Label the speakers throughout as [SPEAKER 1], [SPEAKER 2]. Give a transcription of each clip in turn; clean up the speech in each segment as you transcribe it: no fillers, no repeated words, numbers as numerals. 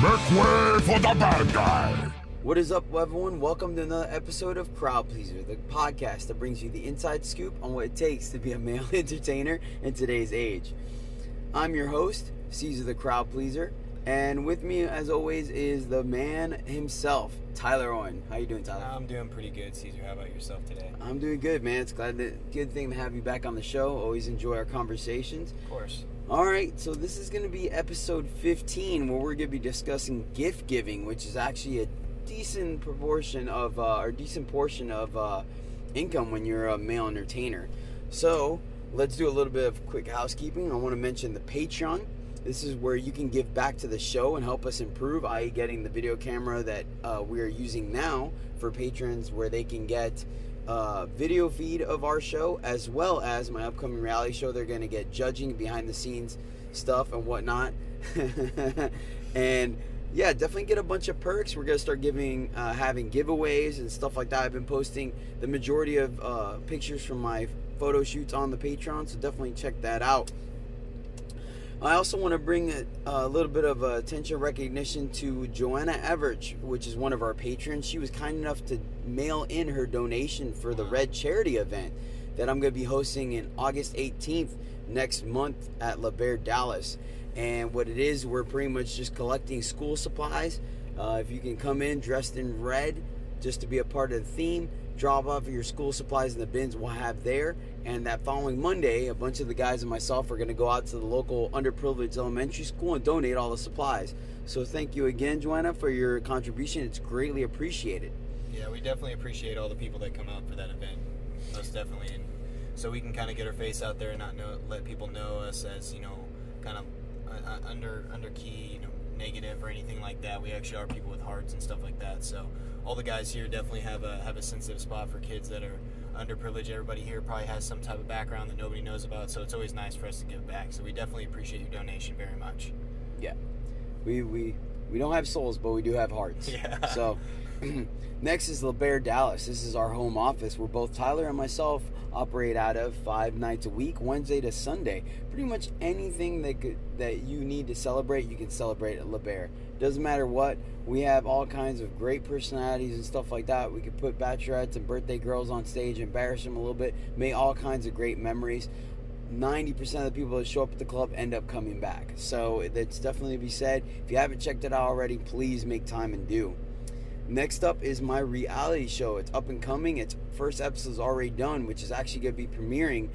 [SPEAKER 1] Make way for the bad guy!
[SPEAKER 2] What is up, everyone? Welcome to another episode of Crowd Pleaser, the podcast that brings you the inside scoop on what it takes to be a male entertainer in today's age. I'm your host, Cesar the Crowd Pleaser, and with me, as always, is the man himself, Tyler Owen. How you doing, Tyler?
[SPEAKER 3] I'm doing pretty good, Cesar. How about yourself today?
[SPEAKER 2] I'm doing good, man. It's good thing to have you back on the show. Always enjoy our conversations.
[SPEAKER 3] Of course.
[SPEAKER 2] All right, so this is going to be episode 15, where we're going to be discussing gift giving, which is actually a decent portion of income when you're a male entertainer. So let's do a little bit of quick housekeeping. I want to mention the Patreon. This is where you can give back to the show and help us improve, i.e. getting the video camera that we are using now for patrons, where they can get video feed of our show, as well as my upcoming reality show. They're going to get judging, behind the scenes stuff and whatnot. And yeah, definitely get a bunch of perks. We're going to start having giveaways and stuff like that. I've been posting the majority of pictures from my photo shoots on the Patreon, so definitely check that out. I also want to bring a little bit of attention recognition to Joanna Everidge, which is one of our patrons. She was kind enough to mail in her donation for the Red Charity event that I'm going to be hosting in August 18th next month at La Bear, Dallas. And what it is, we're pretty much just collecting school supplies. If you can come in dressed in red just to be a part of the theme, drop off your school supplies in the bins we'll have there. And that following Monday, a bunch of the guys and myself are going to go out to the local underprivileged elementary school and donate all the supplies. So thank you again, Joanna, for your contribution. It's greatly appreciated.
[SPEAKER 3] Yeah, we definitely appreciate all the people that come out for that event. Most definitely. And so we can kind of get our face out there and not let people know us as, kind of under key, negative or anything like that. We actually are people with hearts and stuff like that. So all the guys here definitely have a sensitive spot for kids that are underprivileged. Everybody here probably has some type of background that nobody knows about, so it's always nice for us to give back. So we definitely appreciate your donation very much.
[SPEAKER 2] Yeah, we don't have souls, but we do have hearts.
[SPEAKER 3] Yeah.
[SPEAKER 2] So next is La Bear, Dallas. This is our home office where both Tyler and myself operate out of 5 nights a week, Wednesday to Sunday. Pretty much anything that you need to celebrate, you can celebrate at La Bear. Doesn't matter what. We have all kinds of great personalities and stuff like that. We could put bachelorettes and birthday girls on stage, embarrass them a little bit, make all kinds of great memories. 90% of the people that show up at the club end up coming back. So that's definitely to be said. If you haven't checked it out already, please make time and do. Next up is my reality show. It's up and coming. Its first episode is already done, which is actually going to be premiering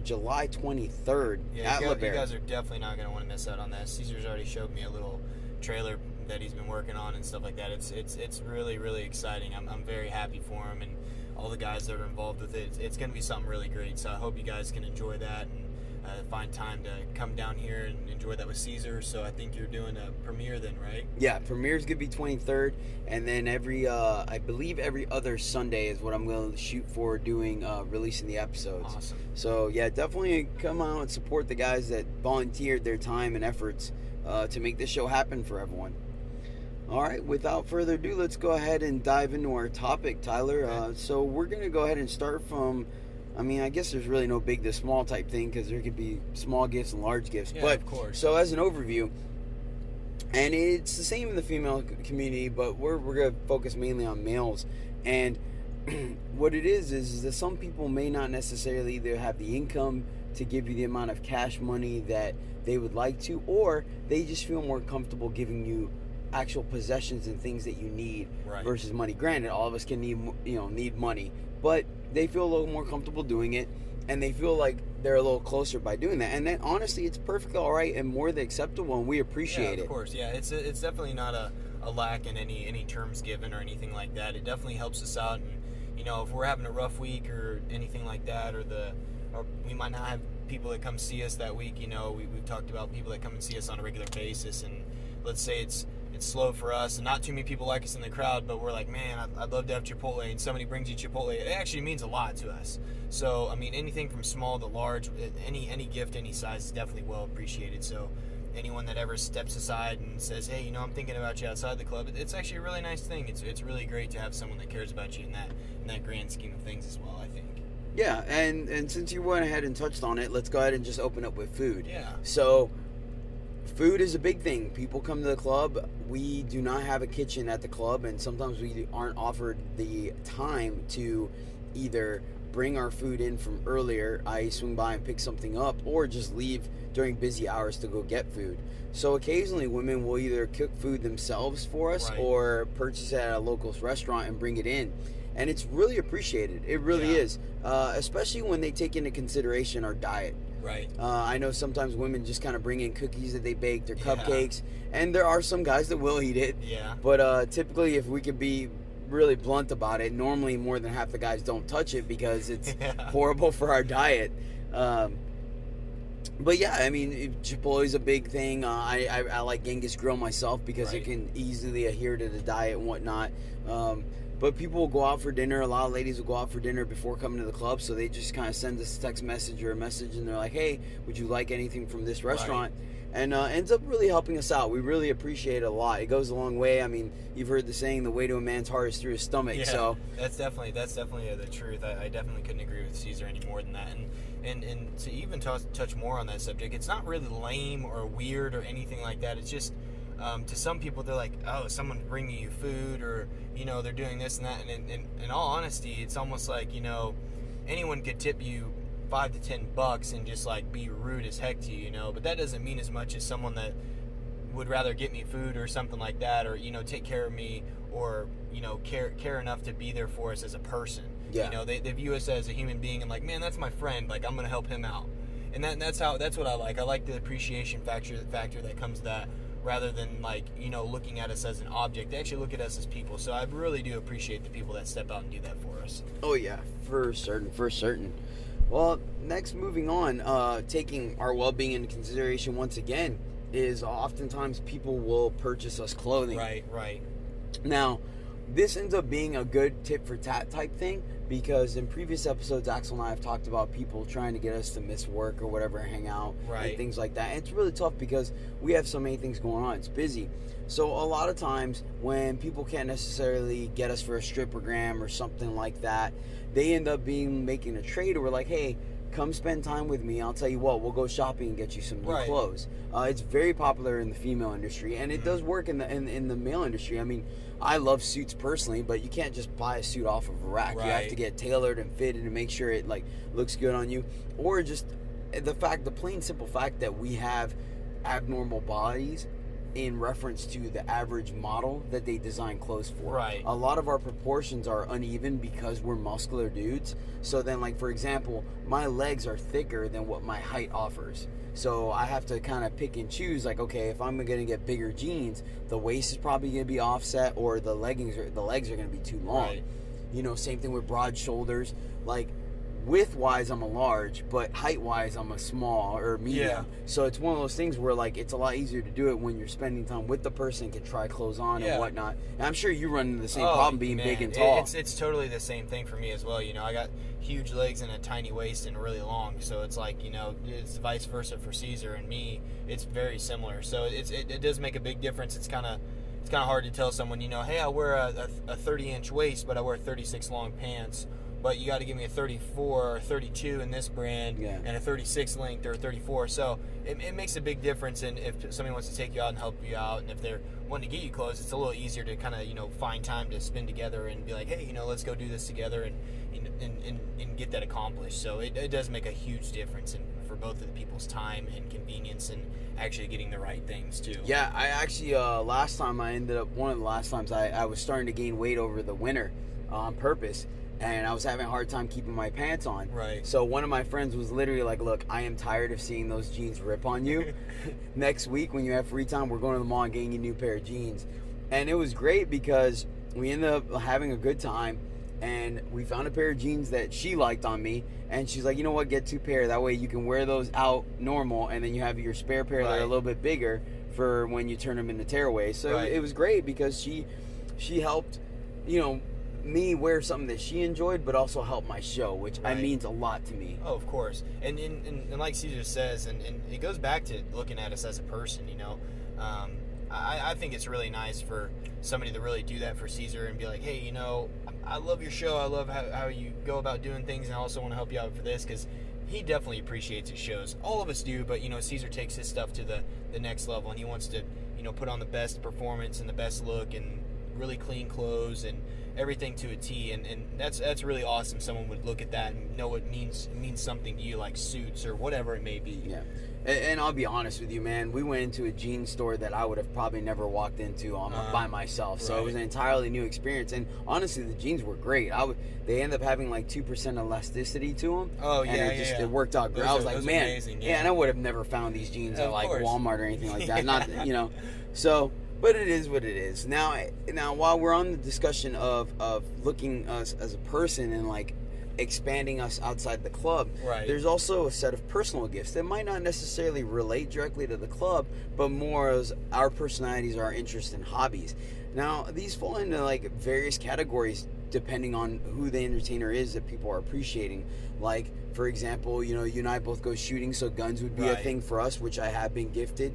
[SPEAKER 2] July 23rd at La Bear.
[SPEAKER 3] You guys are definitely not going to want to miss out on that. Caesar's already showed me a little trailer that he's been working on and stuff like that. It's really, really exciting. I'm very happy for him and all the guys that are involved with it. It's going to be something really great. So I hope you guys can enjoy that and find time to come down here and enjoy that with Cesar. So I think you're doing a premiere then, right?
[SPEAKER 2] Yeah, premiere's gonna be 23rd, and then I believe every other Sunday is what I'm gonna shoot for doing releasing the episodes.
[SPEAKER 3] Awesome.
[SPEAKER 2] So yeah, definitely come out and support the guys that volunteered their time and efforts to make this show happen for everyone. All right, without further ado, let's go ahead and dive into our topic, Tyler.
[SPEAKER 3] Okay.
[SPEAKER 2] So we're gonna go ahead and start from. I guess there's really no big to small type thing, because there could be small gifts and large gifts.
[SPEAKER 3] Yeah,
[SPEAKER 2] but
[SPEAKER 3] of course.
[SPEAKER 2] So as an overview, and it's the same in the female community, but we're going to focus mainly on males. And what it is that some people may not necessarily either have the income to give you the amount of cash money that they would like to, or they just feel more comfortable giving you actual possessions and things that you need versus money. Granted, all of us can need money, but they feel a little more comfortable doing it, and they feel like they're a little closer by doing that. And then honestly, it's perfectly all right and more than acceptable, and we appreciate it.
[SPEAKER 3] Of course, yeah. It's definitely not a lack in any terms given or anything like that. It definitely helps us out, and if we're having a rough week or anything like that, or we might not have people that come see us that week. We've talked about people that come and see us on a regular basis, and let's say it's slow for us and not too many people like us in the crowd, but we're like, man, I'd love to have Chipotle, and somebody brings you Chipotle. It actually means a lot to us. So anything from small to large, any gift, any size is definitely well appreciated. So anyone that ever steps aside and says, hey, I'm thinking about you outside the club, it's actually a really nice thing. It's really great to have someone that cares about you in that grand scheme of things as well, I think.
[SPEAKER 2] Yeah, and since you went ahead and touched on it, let's go ahead and just open up with food.
[SPEAKER 3] Yeah.
[SPEAKER 2] So food is a big thing. People come to the club. We do not have a kitchen at the club, and sometimes we aren't offered the time to either bring our food in from earlier, i.e. swing by and pick something up, or just leave during busy hours to go get food. So occasionally women will either cook food themselves for us,
[SPEAKER 3] Right.
[SPEAKER 2] or purchase it at a local restaurant and bring it in. And it's really appreciated. It really
[SPEAKER 3] Yeah.
[SPEAKER 2] is. Especially when they take into consideration our diet.
[SPEAKER 3] Right.
[SPEAKER 2] I know sometimes women just kind of bring in cookies that they baked or
[SPEAKER 3] Yeah.
[SPEAKER 2] cupcakes, and there are some guys that will eat it.
[SPEAKER 3] Yeah.
[SPEAKER 2] But typically, if we could be really blunt about it, normally more than half the guys don't touch it because it's
[SPEAKER 3] Yeah.
[SPEAKER 2] horrible for our diet. But yeah, I mean, Chipotle is a big thing. I like Genghis Grill myself because
[SPEAKER 3] Right.
[SPEAKER 2] it can easily adhere to the diet and whatnot. But people will go out for dinner. A lot of ladies will go out for dinner before coming to the club, so they just kind of send us a text message or a message, and they're like, "Hey, would you like anything from this restaurant?" And ends up really helping us out. We really appreciate it a lot. It goes a long way. I mean, you've heard the saying, "The way to a man's heart is through his stomach."
[SPEAKER 3] Yeah,
[SPEAKER 2] So
[SPEAKER 3] that's definitely the truth. I definitely couldn't agree with Cesar any more than that. And to even touch more on that subject, it's not really lame or weird or anything like that. It's just to some people they're like, oh, someone's bringing you food, or they're doing this and that. And in all honesty, it's almost like anyone could tip you $5 to $10 and just like be rude as heck to you, but that doesn't mean as much as someone that would rather get me food or something like that, or take care of me, or care enough to be there for us as a person.
[SPEAKER 2] Yeah.
[SPEAKER 3] They view us as a human being and like, man, that's my friend, like I'm gonna help him out. And that's what I like. I like the appreciation factor that comes to that, rather than like looking at us as an object. They actually look at us as people. So I really do appreciate the people that step out and do that for us.
[SPEAKER 2] Oh yeah, for certain. Well, next, moving on, taking our well-being into consideration once again, is oftentimes people will purchase us clothing.
[SPEAKER 3] Right.
[SPEAKER 2] Now, this ends up being a good tit for tat type thing, because in previous episodes, Axel and I have talked about people trying to get us to miss work or whatever, hang out,
[SPEAKER 3] Right.
[SPEAKER 2] and things like that. And it's really tough because we have so many things going on. It's busy. So a lot of times when people can't necessarily get us for a strippergram or something like that, they end up making a trade where we're like, hey, come spend time with me. I'll tell you what, we'll go shopping and get you some new
[SPEAKER 3] Right.
[SPEAKER 2] clothes. It's very popular in the female industry, and it does work in the male industry. I mean, I love suits personally, but you can't just buy a suit off of a rack. You have
[SPEAKER 3] Right.
[SPEAKER 2] to get tailored and fitted and make sure it like looks good on you. Or just the plain simple fact that we have abnormal bodies in reference to the average model that they design clothes for.
[SPEAKER 3] Right.
[SPEAKER 2] A lot of our proportions are uneven because we're muscular dudes. So then, like, for example, my legs are thicker than what my height offers. So I have to kind of pick and choose, like, okay, if I'm going to get bigger jeans, the waist is probably going to be offset, or the legs are going to be too long.
[SPEAKER 3] Right.
[SPEAKER 2] Same thing with broad shoulders. Like, width-wise, I'm a large, but height-wise, I'm a small or medium.
[SPEAKER 3] Yeah.
[SPEAKER 2] So it's one of those things where, like, it's a lot easier to do it when you're spending time with the person, can try clothes on
[SPEAKER 3] Yeah.
[SPEAKER 2] and whatnot. And I'm sure you run into the same problem being
[SPEAKER 3] man,
[SPEAKER 2] big and tall.
[SPEAKER 3] It's totally the same thing for me as well. I got huge legs and a tiny waist and really long, so it's like it's vice versa for Caesar and me. It's very similar, so it does make a big difference. It's kind of hard to tell someone, hey, I wear a 30-inch waist, but I wear 36 long pants. But you got to give me a 34 or 32 in this brand,
[SPEAKER 2] Yeah.
[SPEAKER 3] and a 36 length or a 34. So it makes a big difference in if somebody wants to take you out and help you out, and if they're wanting to get you clothes, it's a little easier to kind of find time to spend together and be like, hey, let's go do this together and get that accomplished. So it does make a huge difference for both of the people's time and convenience and actually getting the right things too.
[SPEAKER 2] Yeah, I actually, one of the last times I was starting to gain weight over the winter on purpose. And I was having a hard time keeping my pants on.
[SPEAKER 3] Right.
[SPEAKER 2] So one of my friends was literally like, look, I am tired of seeing those jeans rip on you. Next week when you have free time, we're going to the mall and getting you a new pair of jeans. And it was great because we ended up having a good time. And we found a pair of jeans that she liked on me. And she's like, you know what, get 2 pair. That way you can wear those out normal. And then you have your spare pair that are a little bit bigger for when you turn them into tearaways. So it was great because she helped, me wear something that she enjoyed, but also help my show, which means a lot to me.
[SPEAKER 3] Oh, of course. And like Caesar says, and it goes back to looking at us as a person, I think it's really nice for somebody to really do that for Caesar and be like, hey, I love your show. I love how you go about doing things, and I also want to help you out for this, because he definitely appreciates his shows. All of us do, but Cesar takes his stuff to the next level, and he wants to put on the best performance and the best look and really clean clothes and everything to a T, and that's really awesome. Someone would look at that and know it means something to you, like suits or whatever it may be.
[SPEAKER 2] Yeah. And I'll be honest with you, man. We went into a jean store that I would have probably never walked into by myself. So it was an entirely new experience. And honestly, the jeans were great. They end up having like 2% elasticity to them.
[SPEAKER 3] Oh yeah,
[SPEAKER 2] and it worked out great. I was like, man,
[SPEAKER 3] amazing,
[SPEAKER 2] and I would have never found these jeans at like
[SPEAKER 3] course.
[SPEAKER 2] Walmart or anything like that. Not so. But it is what it is. Now, while we're on the discussion of looking us as a person and like expanding us outside the club,
[SPEAKER 3] right,
[SPEAKER 2] there's also a set of personal gifts that might not necessarily relate directly to the club, but more as our personalities, our interests and hobbies. Now, these fall into like various categories depending on who the entertainer is that people are appreciating. Like, for example, you and I both go shooting, so guns would be a thing for us, which I have been gifted.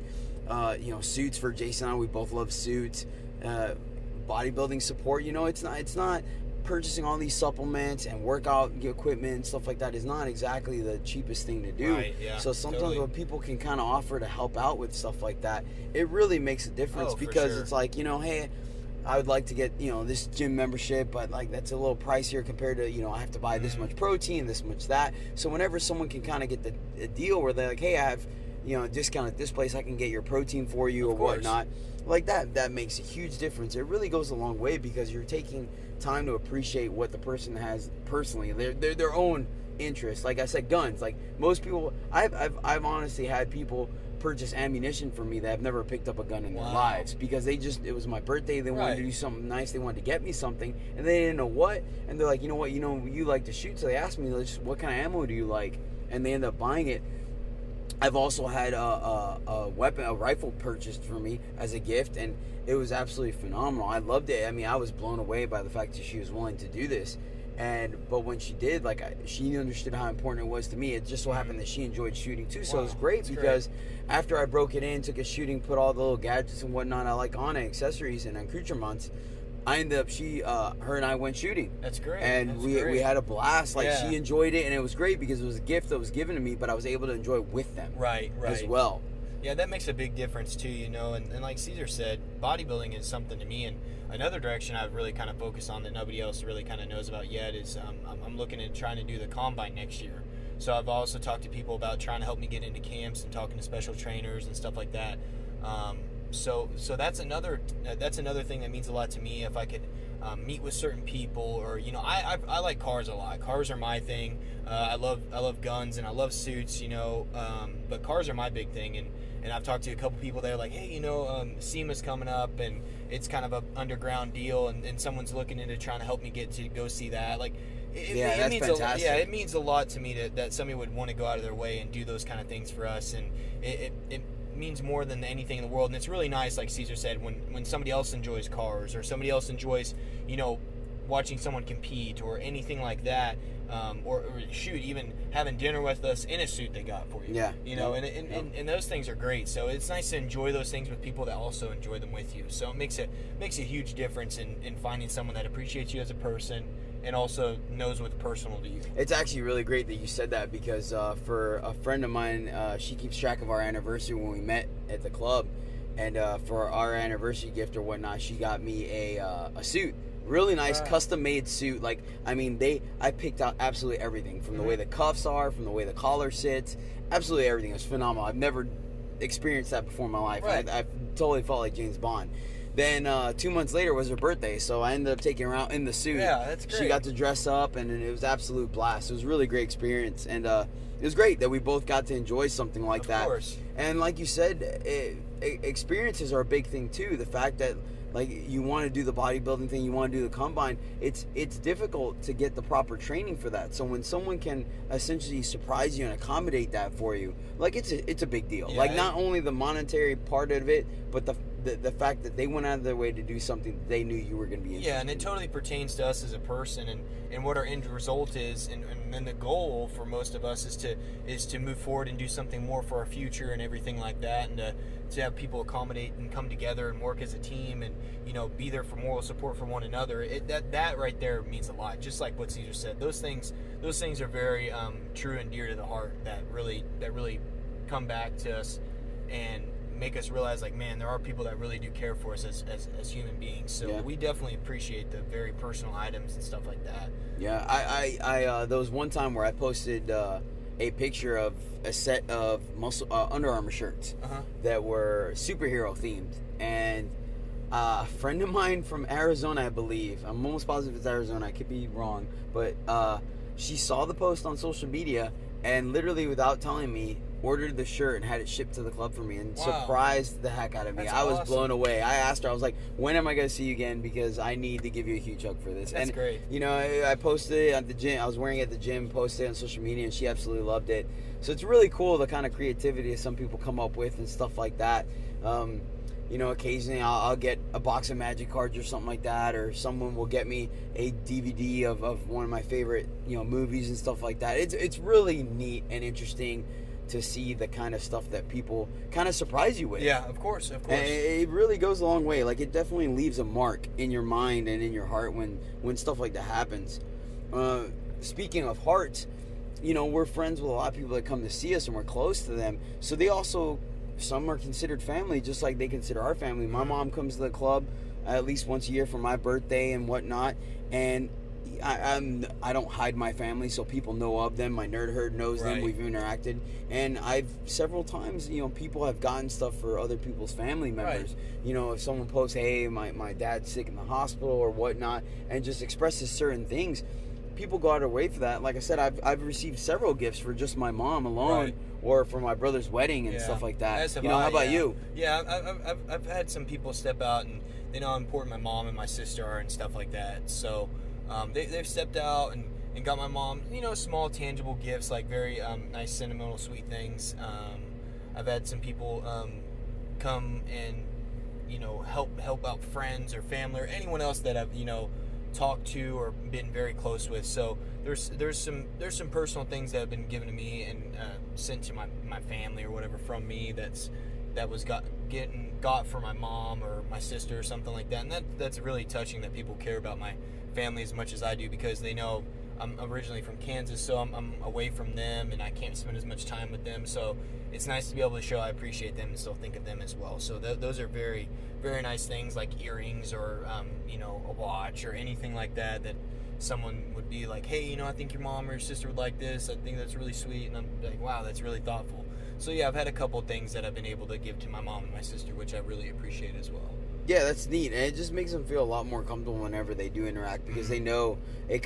[SPEAKER 2] Suits for Jason and I, we both love suits. Bodybuilding support, it's not purchasing all these supplements and workout equipment and stuff like that is not exactly the cheapest thing to do.
[SPEAKER 3] Right, yeah,
[SPEAKER 2] so sometimes
[SPEAKER 3] totally.
[SPEAKER 2] when people can kind of offer to help out with stuff like that, it really makes a difference because
[SPEAKER 3] sure.
[SPEAKER 2] it's like, hey, I would like to get, this gym membership, but like that's a little pricier compared to, I have to buy this much protein, this much that. So whenever someone can kind of get the deal where they're like, hey, I have, a discount at this place, I can get your protein for you or whatnot. Like that makes a huge difference. It really goes a long way because you're taking time to appreciate what the person has personally, their own interests. Like I said, guns. Like most people, I've honestly had people purchase ammunition for me that have never picked up a gun in their lives because it was my birthday, they wanted to do something nice, they wanted to get me something and they didn't know what, and they're like, you know what, you like to shoot, so they asked me, what kind of ammo do you like, and they end up buying it. I've also had a rifle purchased for me as a gift, and it was absolutely phenomenal. I loved it. I mean, I was blown away by the fact that she was willing to do this. But when she did, she understood how important it was to me. It just so happened that she enjoyed shooting too, so it was great because after I broke it in, took it shooting, put all the little gadgets and whatnot I like on it, accessories and accoutrements, I ended up, her and I went shooting.
[SPEAKER 3] That's great.
[SPEAKER 2] And we had a blast. She enjoyed it, and it was great because it was a gift that was given to me, but I was able to enjoy it with them.
[SPEAKER 3] Right.
[SPEAKER 2] As well.
[SPEAKER 3] Yeah, that makes a big difference too, and like Cesar said, bodybuilding is something to me, and another direction I've really kind of focused on that nobody else really kind of knows about yet is I'm looking at trying to do the combine next year. So I've also talked to people about trying to help me get into camps and talking to special trainers and stuff like that. So that's another thing that means a lot to me. If I could meet with certain people, or I like cars a lot. Cars are my thing. I love guns and I love suits. But cars are my big thing. And I've talked to a couple people that are like, hey, SEMA's coming up and it's kind of a underground deal, and someone's looking into trying to help me get to go see that. Like, it means
[SPEAKER 2] fantastic.
[SPEAKER 3] it means a lot to me that somebody would want to go out of their way and do those kind of things for us, and it means more than anything in the world. And it's really nice, like Cesar said, when somebody else enjoys cars or somebody else enjoys watching someone compete or anything like that, or shoot, even having dinner with us in a suit they got for you. And those things are great. So it's nice to enjoy those things with people that also enjoy them with you. So it makes a huge difference in finding someone that appreciates you as a person and also knows what's personal to you.
[SPEAKER 2] It's actually really great that you said that because for a friend of mine, she keeps track of our anniversary when we met at the club, and for our anniversary gift or whatnot, she got me a suit. Really nice, custom-made suit. I picked out absolutely everything from the way the cuffs are, from the way the collar sits. Absolutely everything. It was phenomenal. I've never experienced that before in my life. I totally felt like James Bond. Then 2 months later was her birthday, so I ended up taking her out in the suit.
[SPEAKER 3] Yeah, that's great.
[SPEAKER 2] She got to dress up, and it was an absolute blast. It was a really great experience, and it was great that we both got to enjoy something like that. Of
[SPEAKER 3] course.
[SPEAKER 2] And like you said, experiences are a big thing too. The fact that you want to do the bodybuilding thing, you want to do the combine, it's difficult to get the proper training for that. So when someone can essentially surprise you and accommodate that for you, it's a big deal.
[SPEAKER 3] Yeah,
[SPEAKER 2] not only the monetary part of it, but the fact that they went out of their way to do something that they knew you were going to be interested
[SPEAKER 3] Yeah, and it totally pertains to us as a person, and what our end result is, and then the goal for most of us is to move forward and do something more for our future and everything like that, and to have people accommodate and come together and work as a team, and be there for moral support for one another. That right there means a lot. Just like what Cesar said, those things are very true and dear to the heart. That really come back to us and make us realize, like, man, there are people that really do care for us as human beings. So we definitely appreciate the very personal items and stuff like that.
[SPEAKER 2] Yeah, I there was one time where I posted a picture of a set of Under Armour shirts that were superhero themed, and a friend of mine from Arizona, I believe, I'm almost positive it's Arizona, I could be wrong, but she saw the post on social media and literally without telling me ordered the shirt and had it shipped to the club for me, and surprised the heck out of me.
[SPEAKER 3] That's
[SPEAKER 2] I was
[SPEAKER 3] awesome.
[SPEAKER 2] blown away. I asked her, I was like, when am I going to see you again, because I need to give you a huge hug for this.
[SPEAKER 3] That's
[SPEAKER 2] and
[SPEAKER 3] great.
[SPEAKER 2] I posted it at the gym. I was wearing it at the gym, posted it on social media, and she absolutely loved it. So it's really cool the kind of creativity that some people come up with and stuff like that. Occasionally I'll get a box of Magic cards or something like that, or someone will get me a DVD of one of my favorite movies and stuff like that. It's really neat and interesting to see the kind of stuff that people kind of surprise you with.
[SPEAKER 3] Yeah, of course.
[SPEAKER 2] And it really goes a long way. Like, it definitely leaves a mark in your mind and in your heart when stuff like that happens. Speaking of hearts, we're friends with a lot of people that come to see us, and we're close to them. So they also, some are considered family, just like they consider our family. My mom comes to the club at least once a year for my birthday and whatnot, and I don't hide my family, so people know of them. My nerd herd knows them. We've interacted, and I've several times, people have gotten stuff for other people's family members. If someone posts, hey, my dad's sick in the hospital or whatnot, and just expresses certain things, people go out of their way for that. Like I said, I've received several gifts for just my mom alone, or for my brother's wedding and stuff like that. How about you?
[SPEAKER 3] Yeah, I've had some people step out, and they know how important my mom and my sister are and stuff like that. So they've stepped out and got my mom, small tangible gifts, like very nice, sentimental, sweet things. I've had some people come and help out friends or family or anyone else that I've talked to or been very close with. So there's some personal things that have been given to me and sent to my family or whatever from me that was got for my mom or my sister or something like that. And that's really touching that people care about my family as much as I do, because they know I'm originally from Kansas, so I'm away from them and I can't spend as much time with them. So it's nice to be able to show I appreciate them and still think of them as well. So those are very, very nice things, like earrings or a watch or anything like that someone would be like, hey, I think your mom or your sister would like this. I think that's really sweet. And I'm like, wow, that's really thoughtful. So yeah, I've had a couple of things that I've been able to give to my mom and my sister, which I really appreciate as well.
[SPEAKER 2] Yeah, that's neat, and it just makes them feel a lot more comfortable whenever they do interact, because they know it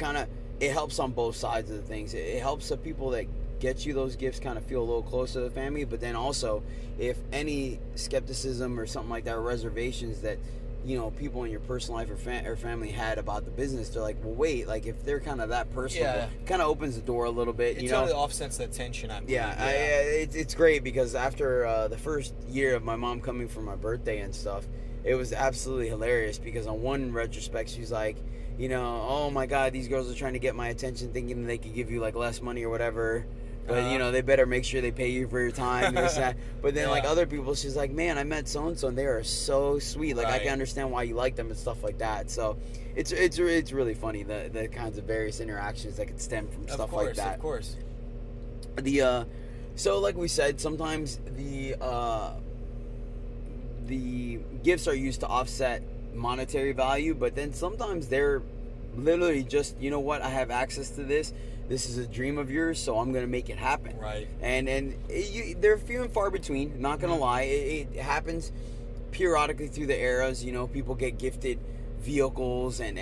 [SPEAKER 2] helps on both sides of the things. It helps the people that get you those gifts kind of feel a little closer to the family, but then also, if any skepticism or something like that, or reservations that people in your personal life or family had about the business, they're like, well, wait, like, if they're kind of that personable, kind of opens the door a little bit.
[SPEAKER 3] It totally offsets that tension.
[SPEAKER 2] It's great, because after the first year of my mom coming for my birthday and stuff, it was absolutely hilarious, because on one retrospect, she's like, oh my God, these girls are trying to get my attention, thinking they could give you like less money or whatever. But they better make sure they pay you for your time. This, that. But then like other people, she's like, man, I met so and so, and they are so sweet. Like I can understand why you like them and stuff like that. So it's really funny, the kinds of various interactions that could stem from stuff like that.
[SPEAKER 3] Of course.
[SPEAKER 2] So like we said, sometimes the gifts are used to offset monetary value, but then sometimes they're literally just, what, I have access to this. This is a dream of yours, so I'm going to make it happen.
[SPEAKER 3] Right.
[SPEAKER 2] And they're few and far between, not going to lie. It happens periodically through the eras. People get gifted vehicles and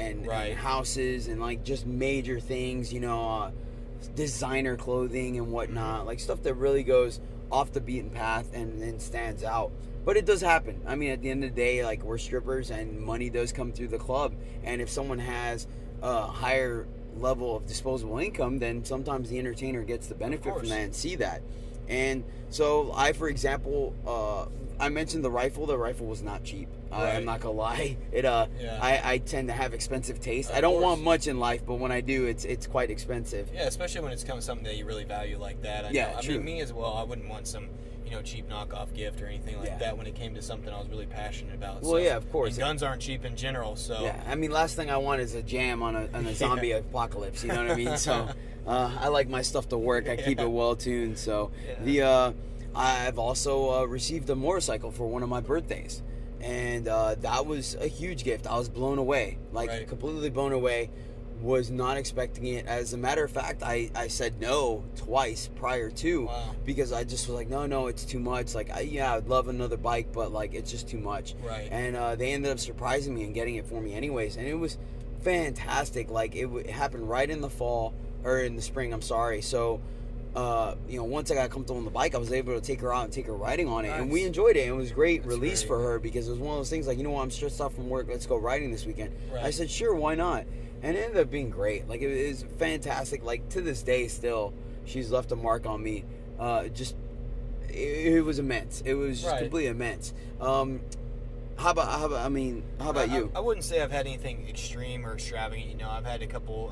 [SPEAKER 2] houses and like just major things, designer clothing and whatnot, like stuff that really goes off the beaten path and stands out. But it does happen. I mean, at the end of the day, like, we're strippers and money does come through the club. And if someone has a higher level of disposable income, then sometimes the entertainer gets the benefit from that and see that. And so for example, I mentioned the rifle. The rifle was not cheap.
[SPEAKER 3] Right.
[SPEAKER 2] I'm not gonna lie. I tend to have expensive taste. I
[SPEAKER 3] Of
[SPEAKER 2] don't
[SPEAKER 3] course.
[SPEAKER 2] want much in life, but when I do, it's quite expensive.
[SPEAKER 3] Yeah, especially when it's come something that you really value like that. I
[SPEAKER 2] True.
[SPEAKER 3] mean, me as well. I wouldn't want some, cheap knockoff gift or anything like that when it came to something I was really passionate about.
[SPEAKER 2] Well, yeah, of course.
[SPEAKER 3] And guns aren't cheap in general, so.
[SPEAKER 2] Yeah, I mean, last thing I want is a jam on a zombie apocalypse. You know what I mean? So I like my stuff to work. I keep it well tuned. So I've also received a motorcycle for one of my birthdays, and that was a huge gift. I was blown away, completely blown away. Was not expecting it. As a matter of fact, I said no twice prior to because I just was like, no, it's too much. Like, I'd love another bike, but like it's just too much.
[SPEAKER 3] Right.
[SPEAKER 2] And they ended up surprising me and getting it for me anyways, and it was fantastic. Like it happened right in the fall or in the spring. I'm sorry. So. Once I got comfortable on the bike, I was able to take her out and take her riding on it, and we enjoyed it. It was great release for her because it was one of those things like, I'm stressed out from work. Let's go riding this weekend.
[SPEAKER 3] Right.
[SPEAKER 2] I said, sure, why not? And it ended up being great. Like it was fantastic. Like to this day, still, she's left a mark on me. It was immense. It was just completely immense. How about you?
[SPEAKER 3] I wouldn't say I've had anything extreme or extravagant. I've had a couple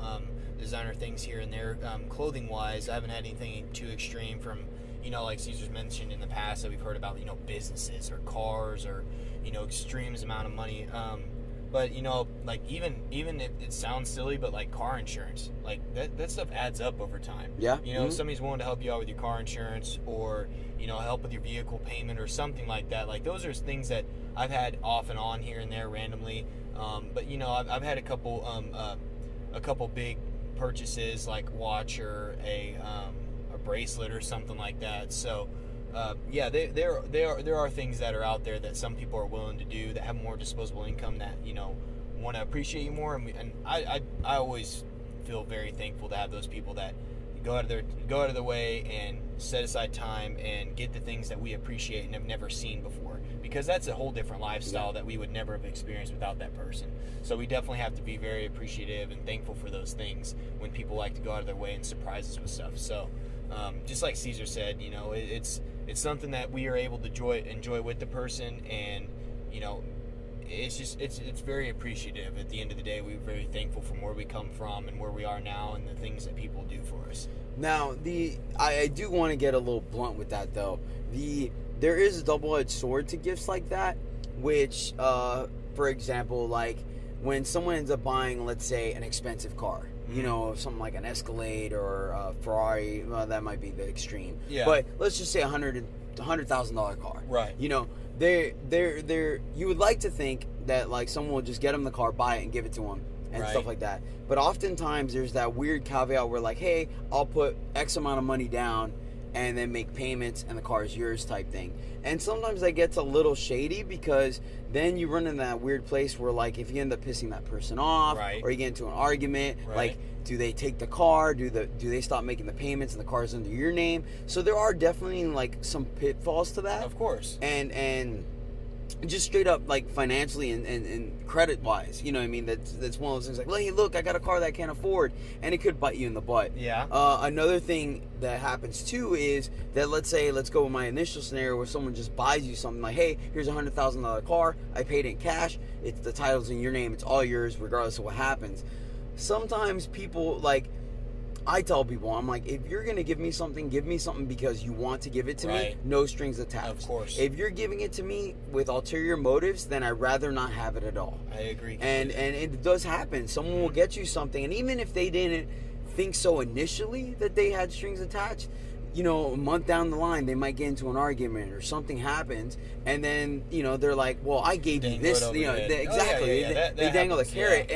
[SPEAKER 3] designer things here and there. Clothing wise, I haven't had anything too extreme from, like Cesar's mentioned in the past that we've heard about, businesses or cars or, extremes amount of money. But like even if it sounds silly, but like car insurance, like that stuff adds up over time.
[SPEAKER 2] Yeah.
[SPEAKER 3] If somebody's willing to help you out with your car insurance or help with your vehicle payment or something like that, like those are things that I've had off and on here and there randomly. But I've had a couple big purchases like watch or a bracelet or something like that. So. There are things that are out there that some people are willing to do that have more disposable income that want to appreciate you more, and I always feel very thankful to have those people that go out of their way and set aside time and get the things that we appreciate and have never seen before, because that's a whole different lifestyle that we would never have experienced without that person. So we definitely have to be very appreciative and thankful for those things when people like to go out of their way and surprise us with stuff. So just like Cesar said, it's something that we are able to enjoy with the person, and it's very appreciative. At the end of the day, we're very thankful from where we come from and where we are now and the things that people do for us.
[SPEAKER 2] Now, I do want to get a little blunt with that though. There is a double-edged sword to gifts like that, which for example, like when someone ends up buying, let's say, an expensive car, something like an Escalade or a Ferrari, well, that might be the extreme.
[SPEAKER 3] Yeah.
[SPEAKER 2] But let's just say $100,000 car.
[SPEAKER 3] Right.
[SPEAKER 2] They're you would like to think that like someone will just get them the car, buy it, and give it to them and stuff like that. But oftentimes there's that weird caveat where like, hey, I'll put X amount of money down and then make payments and the car is yours type thing. And sometimes that gets a little shady because then you run in that weird place where like if you end up pissing that person off or you get into an argument, like do they take the car? Do they stop making the payments and the car's under your name? So there are definitely like some pitfalls to that.
[SPEAKER 3] Of course.
[SPEAKER 2] And just straight up like financially and credit wise, you know what I mean? That's one of those things like, hey, look, I got a car that I can't afford, and it could bite you in the butt.
[SPEAKER 3] Yeah.
[SPEAKER 2] Another thing that happens too is that let's go with my initial scenario where someone just buys you something like, hey, here's $100,000 car, I paid it in cash, it's the title's in your name, it's all yours regardless of what happens. Sometimes people like, I tell people, I'm like, if you're going to give me something because you want to give it to me, no strings attached.
[SPEAKER 3] Of course.
[SPEAKER 2] If you're giving it to me with ulterior motives, then I'd rather not have it at all.
[SPEAKER 3] I agree.
[SPEAKER 2] And it does happen. Someone will get you something, and even if they didn't think so initially that they had strings attached, a month down the line, they might get into an argument or something happens, and then, they're like, well, I gave you this, exactly. They dangle the carrot,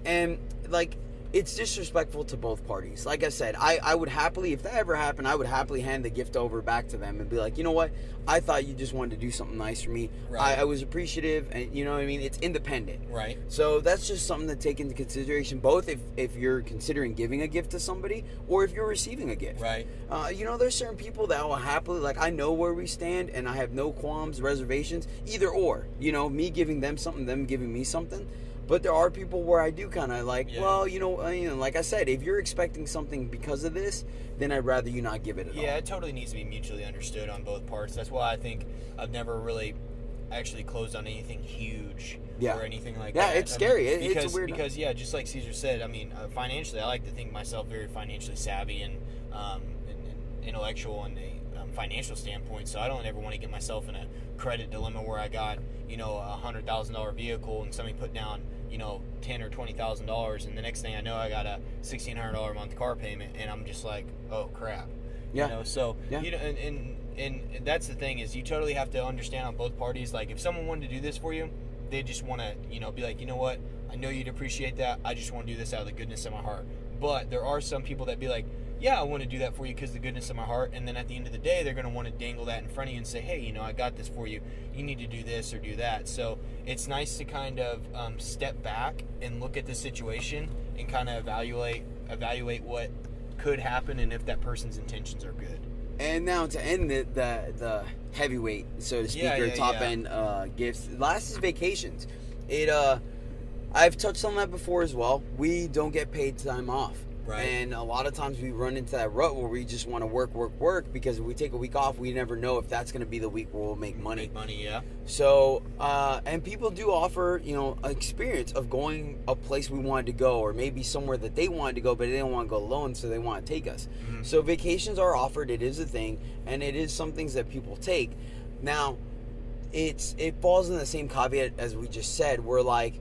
[SPEAKER 2] and like, it's disrespectful to both parties. Like I said, I would happily, if that ever happened, I would happily hand the gift over back to them and be like, you know what? I thought you just wanted to do something nice for me.
[SPEAKER 3] Right.
[SPEAKER 2] I was appreciative, and you know what I mean? It's independent.
[SPEAKER 3] Right.
[SPEAKER 2] So that's just something to take into consideration, both if you're considering giving a gift to somebody or if you're receiving a gift.
[SPEAKER 3] Right.
[SPEAKER 2] There's certain people that will happily, like, I know where we stand and I have no qualms, reservations, either or. Me giving them something, them giving me something. But there are people where I do kind of like,
[SPEAKER 3] Yeah.
[SPEAKER 2] well, like I said, if you're expecting something because of this, then I'd rather you not give it at all.
[SPEAKER 3] Yeah, it totally needs to be mutually understood on both parts. That's why I think I've never really actually closed on anything huge or anything like that.
[SPEAKER 2] Yeah, it's scary. It's weird.
[SPEAKER 3] Because, yeah, just like Cesar said, I mean, financially, I like to think myself very financially savvy and intellectual and financial standpoint, so I don't ever want to get myself in a credit dilemma where I got, a $100,000 vehicle and somebody put down, $10,000 or $20,000, and the next thing I know, I got a $1,600 a month car payment, and I'm just like, oh crap. So and that's the thing, is you totally have to understand on both parties. Like, if someone wanted to do this for you, they just want to, be like, you know what, I know you'd appreciate that. I just want to do this out of the goodness of my heart. But there are some people that be like, yeah, I want to do that for you because of the goodness of my heart. And then at the end of the day, they're going to want to dangle that in front of you and say, hey, I got this for you. You need to do this or do that. So it's nice to kind of step back and look at the situation and kind of evaluate what could happen and if that person's intentions are good.
[SPEAKER 2] And now to end the heavyweight, so to speak, or top end gifts. Last is vacations. I've touched on that before as well. We don't get paid time off.
[SPEAKER 3] Right.
[SPEAKER 2] And a lot of times we run into that rut where we just want to work, because if we take a week off, we never know if that's going to be the week where we'll make money.
[SPEAKER 3] Yeah.
[SPEAKER 2] So, and people do offer, an experience of going a place we wanted to go, or maybe somewhere that they wanted to go, but they didn't want to go alone, so they want to take us. Mm-hmm. So vacations are offered. It is a thing, and it is some things that people take. Now, it falls in the same caveat as we just said, where like,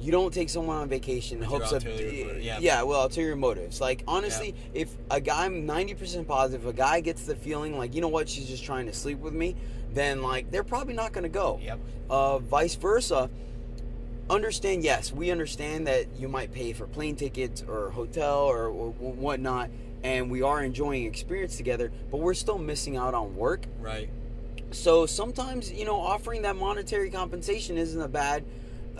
[SPEAKER 2] you don't take someone on vacation in hopes of ulterior motives. Like, honestly, if a guy, I'm 90% positive, if a guy gets the feeling like, you know what, she's just trying to sleep with me, then like they're probably not going to go.
[SPEAKER 3] Yep.
[SPEAKER 2] Vice versa. Yes, we understand that you might pay for plane tickets or hotel or whatnot, and we are enjoying experience together, but we're still missing out on work.
[SPEAKER 3] Right.
[SPEAKER 2] So sometimes, offering that monetary compensation isn't a bad.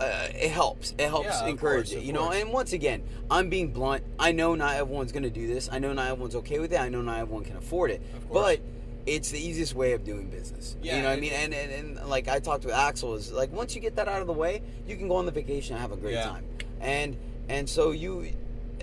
[SPEAKER 2] It helps. It helps encourage it, And once again, I'm being blunt. I know not everyone's going to do this. I know not everyone's okay with it. I know not everyone can afford it. But it's the easiest way of doing business.
[SPEAKER 3] Yeah,
[SPEAKER 2] you know what I mean? And like I talked with Axel, is like once you get that out of the way, you can go on the vacation and have a great time. And so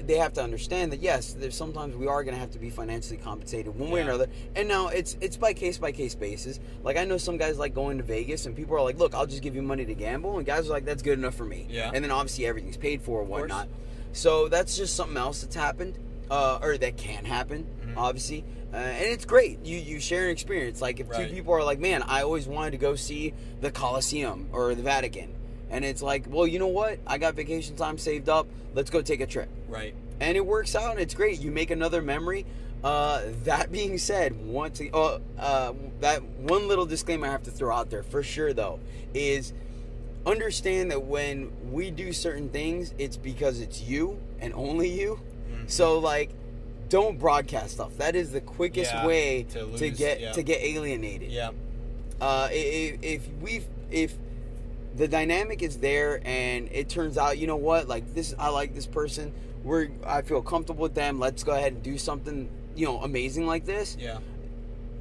[SPEAKER 2] they have to understand that yes, there's sometimes we are going to have to be financially compensated one way or another. And now it's by case basis. Like I know some guys like going to Vegas, and people are like, "Look, I'll just give you money to gamble," and guys are like, "That's good enough for me."
[SPEAKER 3] Yeah.
[SPEAKER 2] And then obviously everything's paid for or whatnot. So that's just something else that's happened, or that can happen, obviously. And it's great. You share an experience. Like if two people are like, "Man, I always wanted to go see the Colosseum or the Vatican." And it's like, well, you know what? I got vacation time saved up. Let's go take a trip.
[SPEAKER 3] Right.
[SPEAKER 2] And it works out, and it's great. You make another memory. That being said, that one little disclaimer I have to throw out there for sure, though, is understand that when we do certain things, it's because it's you and only you. Mm-hmm. So, like, don't broadcast stuff. That is the quickest way to get alienated.
[SPEAKER 3] Yeah.
[SPEAKER 2] If the dynamic is there and it turns out, you know what, like this, I like this person, I feel comfortable with them, let's go ahead and do something, amazing like this.
[SPEAKER 3] Yeah.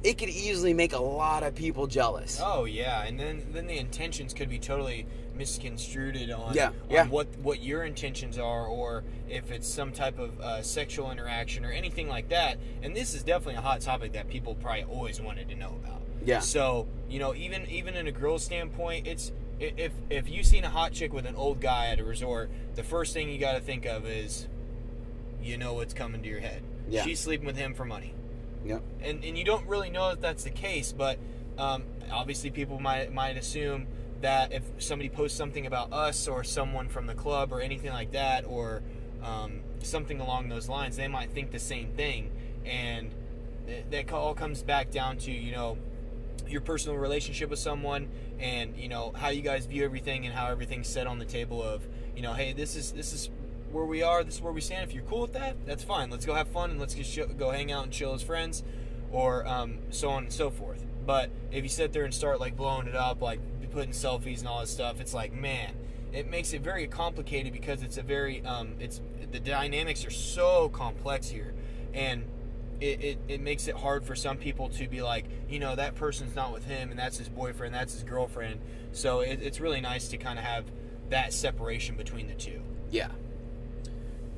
[SPEAKER 2] It could easily make a lot of people jealous.
[SPEAKER 3] Oh yeah, and then the intentions could be totally misconstrued on what your intentions are, or if it's some type of sexual interaction or anything like that. And this is definitely a hot topic that people probably always wanted to know about.
[SPEAKER 2] Yeah.
[SPEAKER 3] So even in a girl's standpoint, it's if you've seen a hot chick with an old guy at a resort, the first thing you got to think of is, what's coming to your head.
[SPEAKER 2] Yeah.
[SPEAKER 3] She's sleeping with him for money.
[SPEAKER 2] Yep.
[SPEAKER 3] And you don't really know if that's the case, but obviously people might assume that if somebody posts something about us or someone from the club or anything like that, or something along those lines, they might think the same thing. And that all comes back down to, your personal relationship with someone, and how you guys view everything, and how everything's set on the table of, hey, this is where we are, this is where we stand. If you're cool with that, that's fine. Let's go have fun, and let's just go hang out and chill as friends, or so on and so forth. But if you sit there and start like blowing it up, like putting selfies and all this stuff, it's like, man, it makes it very complicated, because it's a very the dynamics are so complex here, and it makes it hard for some people to be like, that person's not with him, and that's his boyfriend, that's his girlfriend. So it's really nice to kind of have that separation between the two.
[SPEAKER 2] Yeah.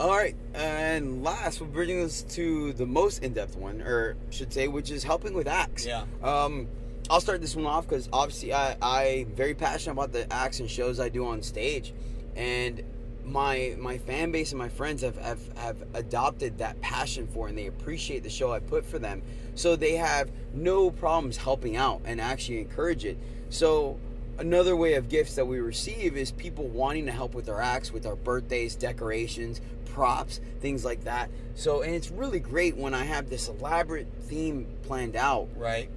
[SPEAKER 2] All right, and last, we're bringing us to the most in-depth one, or should say, which is helping with acts.
[SPEAKER 3] Yeah.
[SPEAKER 2] I'll start this one off because obviously I'm very passionate about the acts and shows I do on stage, and my fan base and my friends have adopted that passion for it, and they appreciate the show I put for them, so they have no problems helping out and actually encourage it. So another way of gifts that we receive is people wanting to help with our acts, with our birthdays, decorations, props, things like that. So, and it's really great when I have this elaborate theme planned out.
[SPEAKER 3] Right.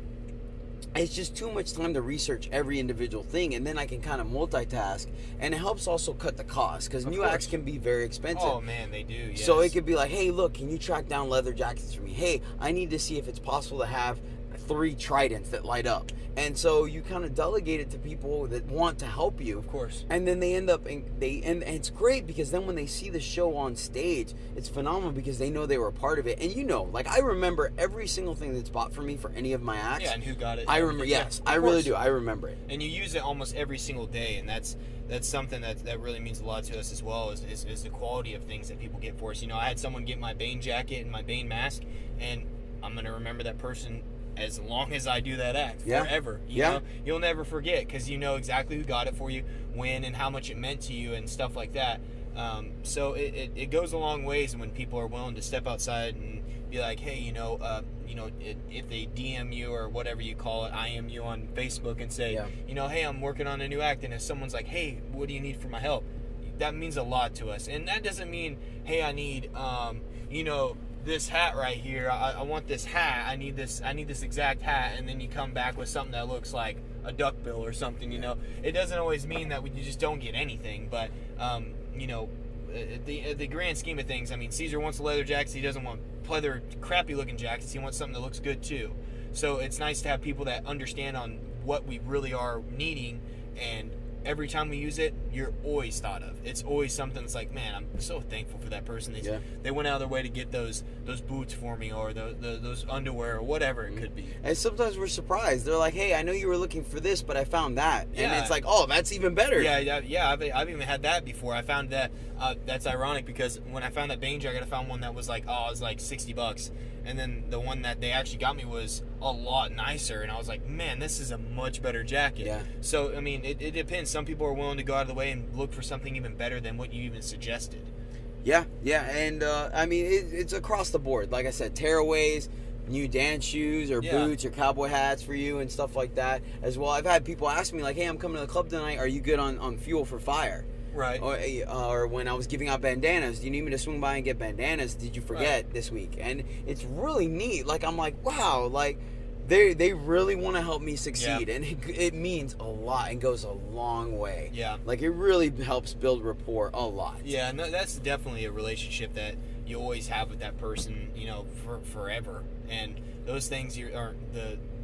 [SPEAKER 2] It's just too much time to research every individual thing, and then I can kind of multitask, and it helps also cut the cost, because new acts can be very expensive.
[SPEAKER 3] Oh man, they do. Yes.
[SPEAKER 2] So it could be like, hey, look, can you track down leather jackets for me? Hey, I need to see if it's possible to have 3 tridents that light up. And so you kind of delegate it to people that want to help you.
[SPEAKER 3] Of course.
[SPEAKER 2] And then they end up, and it's great because then when they see the show on stage, it's phenomenal because they know they were a part of it. And you know, like I remember every single thing that's bought for me for any of my acts.
[SPEAKER 3] Yeah, and who got it.
[SPEAKER 2] I remember, yes, I really do. I remember it.
[SPEAKER 3] And you use it almost every single day, and that's something that really means a lot to us as well, is the quality of things that people get for us. You know, I had someone get my Bane jacket and my Bane mask, and I'm going to remember that person as long as I do that act, forever. You know, you'll never forget because you know exactly who got it for you, when, and how much it meant to you and stuff like that. So it goes a long ways when people are willing to step outside and be like, hey, if they DM you or whatever you call it, IM you on Facebook and say, hey, I'm working on a new act, and if someone's like, hey, what do you need for my help? That means a lot to us. And that doesn't mean, hey, I need, this hat right here. I want this hat. I need this exact hat. And then you come back with something that looks like a duckbill or something. It doesn't always mean that you just don't get anything. But the grand scheme of things, I mean, Cesar wants a leather jacket. He doesn't want pleather, crappy looking jackets. He wants something that looks good too. So it's nice to have people that understand on what we really are needing, and every time we use it, you're always thought of. It's always something that's like, man, I'm so thankful for that person. They went out of their way to get those boots for me, or those underwear, or whatever it could be. And
[SPEAKER 2] sometimes we're surprised. They're like, hey, I know you were looking for this, but I found that. And it's like, oh, that's even better.
[SPEAKER 3] Yeah. I've even had that before. I found that. That's ironic because when I found that Bane jacket, I found one that was like, it was like $60. And then the one that they actually got me was a lot nicer, and I was like, man, this is a much better jacket.
[SPEAKER 2] Yeah.
[SPEAKER 3] So, I mean, it depends. Some people are willing to go out of the way and look for something even better than what you even suggested.
[SPEAKER 2] Yeah, and I mean, it's across the board. Like I said, tearaways, new dance shoes or boots or cowboy hats for you and stuff like that as well. I've had people ask me like, hey, I'm coming to the club tonight. Are you good on fuel for fire?
[SPEAKER 3] Right.
[SPEAKER 2] Or when I was giving out bandanas, do you need me to swing by and get bandanas? Did you forget this week? And it's really neat. Like, I'm like, wow, like they really want to help me succeed, and it means a lot and goes a long way.
[SPEAKER 3] Yeah.
[SPEAKER 2] Like, it really helps build rapport a lot.
[SPEAKER 3] Yeah, and that's definitely a relationship that you always have with that person, for forever. And those things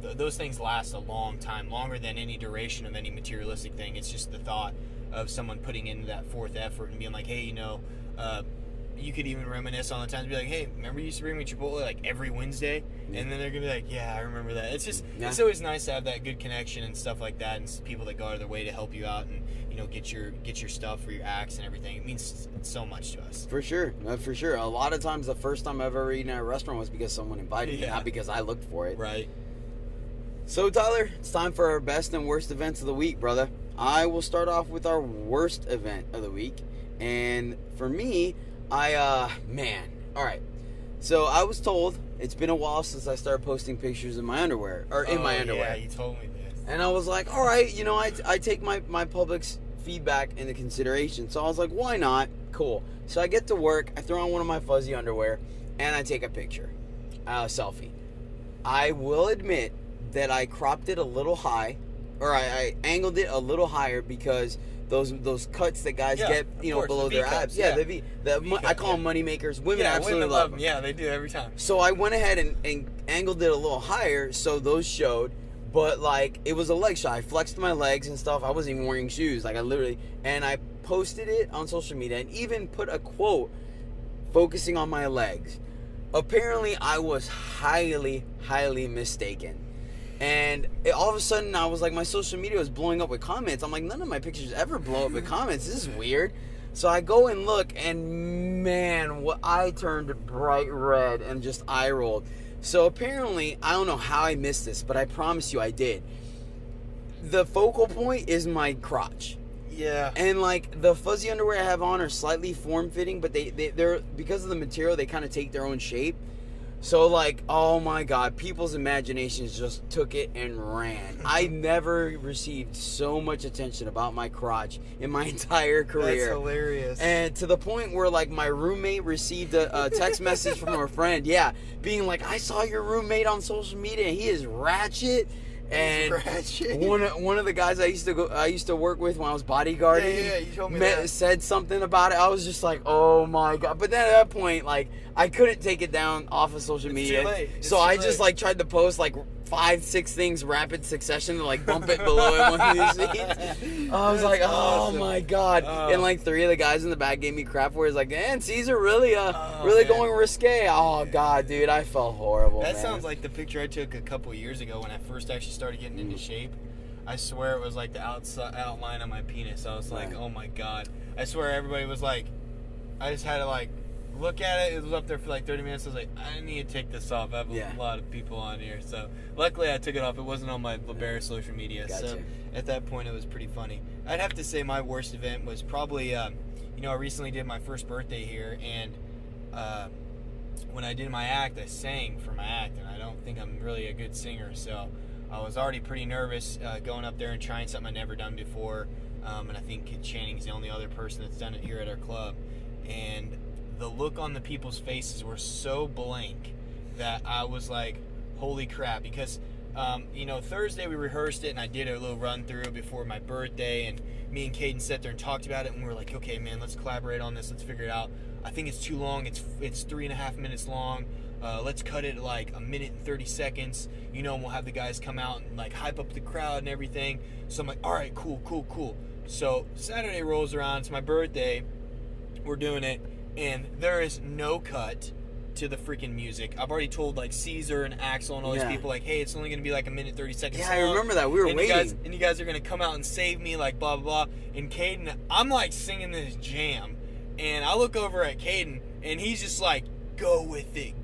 [SPEAKER 3] those things last a long time, longer than any duration of any materialistic thing. It's just the thought of someone putting in that fourth effort and being like, hey, you could even reminisce on the times, be like, hey, remember you used to bring me Chipotle like every Wednesday? And then they're gonna be like, yeah, I remember that. It's just it's always nice to have that good connection and stuff like that, and people that go out of their way to help you out and get your stuff for your acts and everything. It means so much to us.
[SPEAKER 2] For sure. A lot of times the first time I've ever eaten at a restaurant was because someone invited me, not because I looked for it.
[SPEAKER 3] Right.
[SPEAKER 2] So Tyler, it's time for our best and worst events of the week, brother. I will start off with our worst event of the week. And for me, all right. So I was told it's been a while since I started posting pictures in my underwear, in my underwear.
[SPEAKER 3] Yeah, you told me this.
[SPEAKER 2] And I was like, all right, I take my public's feedback into consideration. So I was like, why not? Cool. So I get to work, I throw on one of my fuzzy underwear, and I take a picture, a selfie. I will admit that I cropped it a little high, or I angled it a little higher because those cuts that guys get, below their abs. Yeah, the V. I call them money makers. Women absolutely love them.
[SPEAKER 3] Yeah, they do every time.
[SPEAKER 2] So I went ahead and angled it a little higher so those showed, but like it was a leg shot. I flexed my legs and stuff. I wasn't even wearing shoes. Like and I posted it on social media and even put a quote focusing on my legs. Apparently, I was highly, highly mistaken. And all of a sudden, I was like, my social media was blowing up with comments. I'm like, none of my pictures ever blow up with comments. This is weird. So I go and look, and man, what I turned bright red and just eye rolled. So apparently, I don't know how I missed this, but I promise you I did. The focal point is my crotch.
[SPEAKER 3] Yeah.
[SPEAKER 2] And like the fuzzy underwear I have on are slightly form fitting, but they're because of the material, they kind of take their own shape. So like, oh my God, people's imaginations just took it and ran. I never received so much attention about my crotch in my entire career.
[SPEAKER 3] That's hilarious.
[SPEAKER 2] And to the point where like my roommate received a text message from her friend, being like, I saw your roommate on social media and he is ratchet. And one of the guys I used to work with when I was bodyguarding,
[SPEAKER 3] you told me that.
[SPEAKER 2] said something about it. I was just like, oh my God. But then at that point, like, I couldn't take it down off of social media.
[SPEAKER 3] Too late.
[SPEAKER 2] So I just like tried to post like 5-6 things rapid succession to like bump it below in one of these scenes. I was like, oh my God. And like 3 of the guys in the back gave me crap where it's like, man, Cesar really going risque. Oh God, dude, I felt horrible.
[SPEAKER 3] That
[SPEAKER 2] man.
[SPEAKER 3] sounds like the picture I took a couple years ago when I first actually started getting into shape. I swear it was like the outline of my penis. I was like, oh my God. I swear everybody was like, I just had to like look at it. It was up there for like 30 minutes. I was like, I need to take this off. I have a lot of people on here. So luckily I took it off. It wasn't on my LeBaron social media.
[SPEAKER 2] Gotcha.
[SPEAKER 3] So at that point it was pretty funny. I'd have to say my worst event was probably, I recently did my first birthday here. And when I did my act, I sang for my act. And I don't think I'm really a good singer. So I was already pretty nervous going up there and trying something I'd never done before. And I think Channing's the only other person that's done it here at our club. And the look on the people's faces were so blank that I was like, holy crap. Because, Thursday we rehearsed it and I did a little run through before my birthday. And me and Caden sat there and talked about it. And we were like, okay, man, let's collaborate on this. Let's figure it out. I think it's too long. It's 3.5 minutes long. Let's cut it like 1 minute and 30 seconds, and we'll have the guys come out and like hype up the crowd and everything. So I'm like, all right, cool. So Saturday rolls around. It's my birthday. We're doing it. And there is no cut to the freaking music. I've already told like Cesar and Axel and all these people like, hey, it's only going to be like 1 minute 30 seconds long.
[SPEAKER 2] I remember that. We were waiting.
[SPEAKER 3] You guys are going to come out and save me, like blah, blah, blah. And Caden, I'm like singing this jam. And I look over at Caden and he's just like, go with it.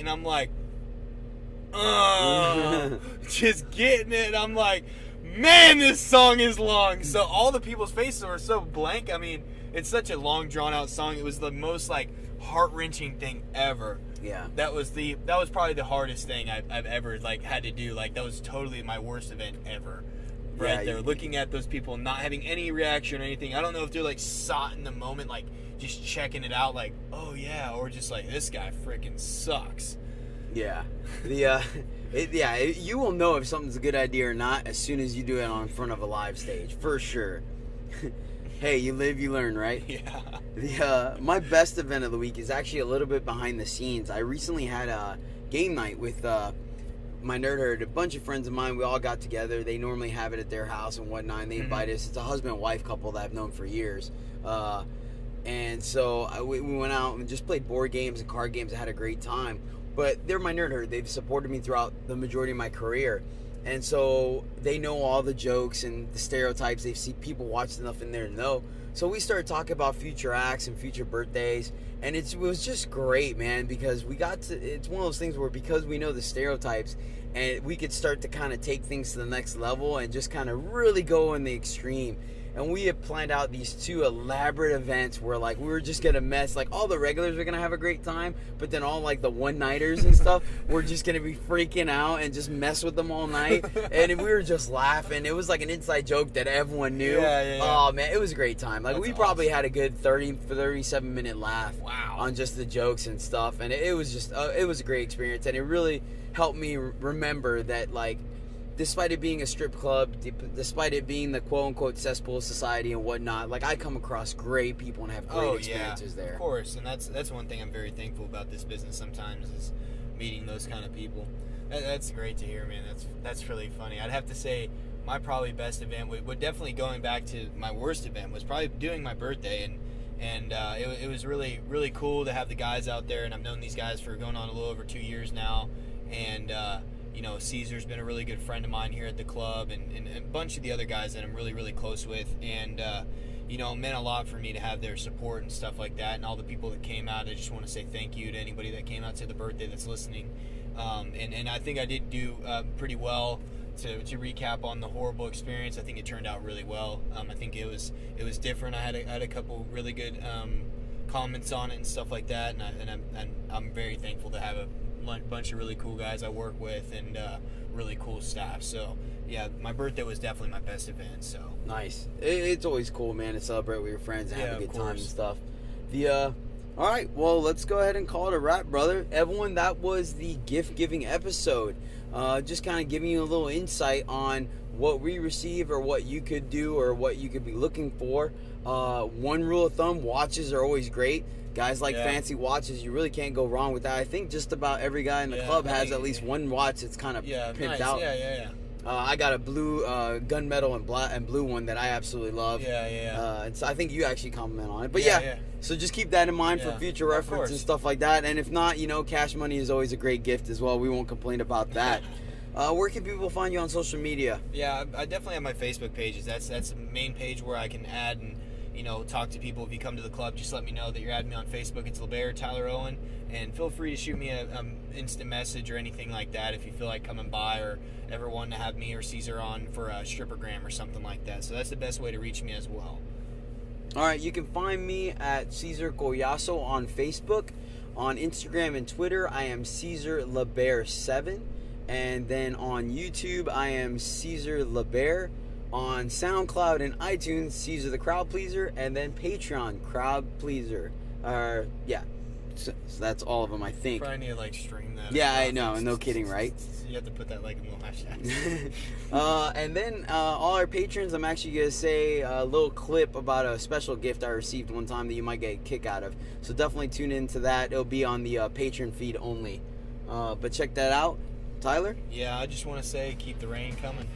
[SPEAKER 3] And I'm like, just getting it. I'm like, man, this song is long. So all the people's faces were so blank. I mean, it's such a long, drawn-out song. It was the most like heart-wrenching thing ever.
[SPEAKER 2] Yeah.
[SPEAKER 3] That was probably the hardest thing I've ever like had to do. Like that was totally my worst event ever. Right there, looking at those people, not having any reaction or anything. I don't know if they're like sought in the moment, like just checking it out, like, oh yeah, or just like, this guy freaking sucks.
[SPEAKER 2] Yeah. You will know if something's a good idea or not as soon as you do it in front of a live stage, for sure. Hey, you live, you learn, right?
[SPEAKER 3] Yeah.
[SPEAKER 2] My best event of the week is actually a little bit behind the scenes. I recently had a game night with my nerd herd. A bunch of friends of mine, we all got together. They normally have it at their house and whatnot, and they invite us. It's a husband and wife couple that I've known for years. And so we went out and just played board games and card games. I had a great time. But they're my nerd herd. They've supported me throughout the majority of my career. And so they know all the jokes and the stereotypes. They've seen people watch enough in there to know. So we started talking about future acts and future birthdays. And it was just great, man, because it's one of those things where because we know the stereotypes and we could start to kind of take things to the next level and just kind of really go in the extreme. And we had planned out these 2 elaborate events where, like, we were just going to mess, like, all the regulars were going to have a great time, but then all, like, the one-nighters and stuff were just going to be freaking out and just mess with them all night. And we were just laughing. It was, like, an inside joke that everyone knew.
[SPEAKER 3] Yeah.
[SPEAKER 2] Oh, man, it was a great time. Like,
[SPEAKER 3] That's
[SPEAKER 2] we probably
[SPEAKER 3] awesome.
[SPEAKER 2] had a good 37-minute laugh
[SPEAKER 3] Wow.
[SPEAKER 2] on just the jokes and stuff. And it was just, it was a great experience. And it really helped me remember that, like, despite it being a strip club, despite it being the quote-unquote cesspool society and whatnot, like, I come across great people and have great experiences there.
[SPEAKER 3] Of course, and that's one thing I'm very thankful about this business sometimes is meeting those kind of people. That's great to hear, man. That's really funny. I'd have to say my probably best event would definitely, going back to my worst event, was probably doing my birthday, and it was really, really cool to have the guys out there, and I've known these guys for going on a little over 2 years now, and you know, Cesar's been a really good friend of mine here at the club, and a bunch of the other guys that I'm really, really close with. And, you know, it meant a lot for me to have their support and stuff like that. And all the people that came out, I just want to say thank you to anybody that came out to the birthday that's listening. And I think I did do pretty well to recap on the horrible experience. I think it turned out really well. I think it was different. I had a couple really good comments on it and stuff like that, and I'm very thankful to have a bunch of really cool guys I work with and really cool staff. So yeah, my birthday was definitely my best event. So
[SPEAKER 2] nice. It's always cool, man, to celebrate with your friends and have a good time and stuff. All right, well, let's go ahead and call it a wrap, brother. Everyone, that was the gift giving episode. Just kind of giving you a little insight on what we receive or what you could do or what you could be looking for. One rule of thumb: watches are always great. Guys like fancy watches, you really can't go wrong with that. I think just about every guy in the club has at least one watch that's kind of pimped out. I got a blue gunmetal and blue one that I absolutely love. And so I think you actually comment on it. But so just keep that in mind for future reference and stuff like that. And if not, you know, cash money is always a great gift as well. We won't complain about that. Where can people find you on social media? Yeah,
[SPEAKER 3] I definitely have my Facebook pages. That's the main page where I can add and, you know, talk to people. If you come to the club, just let me know that you're adding me on Facebook. It's LeBear, Tyler Owen, and feel free to shoot me a instant message or anything like that if you feel like coming by or ever wanting to have me or Cesar on for a strippergram or something like that. So that's the best way to reach me as well.
[SPEAKER 2] All right, you can find me at Cesar Collazo on Facebook. On Instagram and Twitter, I am Cesar LeBear7. And then on YouTube, I am Cesar LeBear. On SoundCloud and iTunes, Cesar the Crowd Pleaser, and then Patreon, Crowd Pleaser. So that's all of them, I think.
[SPEAKER 3] Probably need to like string that.
[SPEAKER 2] Yeah, I know. No kidding, right?
[SPEAKER 3] You have to put that like in little hashtags.
[SPEAKER 2] And then all our patrons, I'm actually going to say a little clip about a special gift I received one time that you might get a kick out of. So definitely tune into that. It'll be on the Patreon feed only. But check that out. Tyler?
[SPEAKER 3] Yeah, I just want to say keep the rain coming.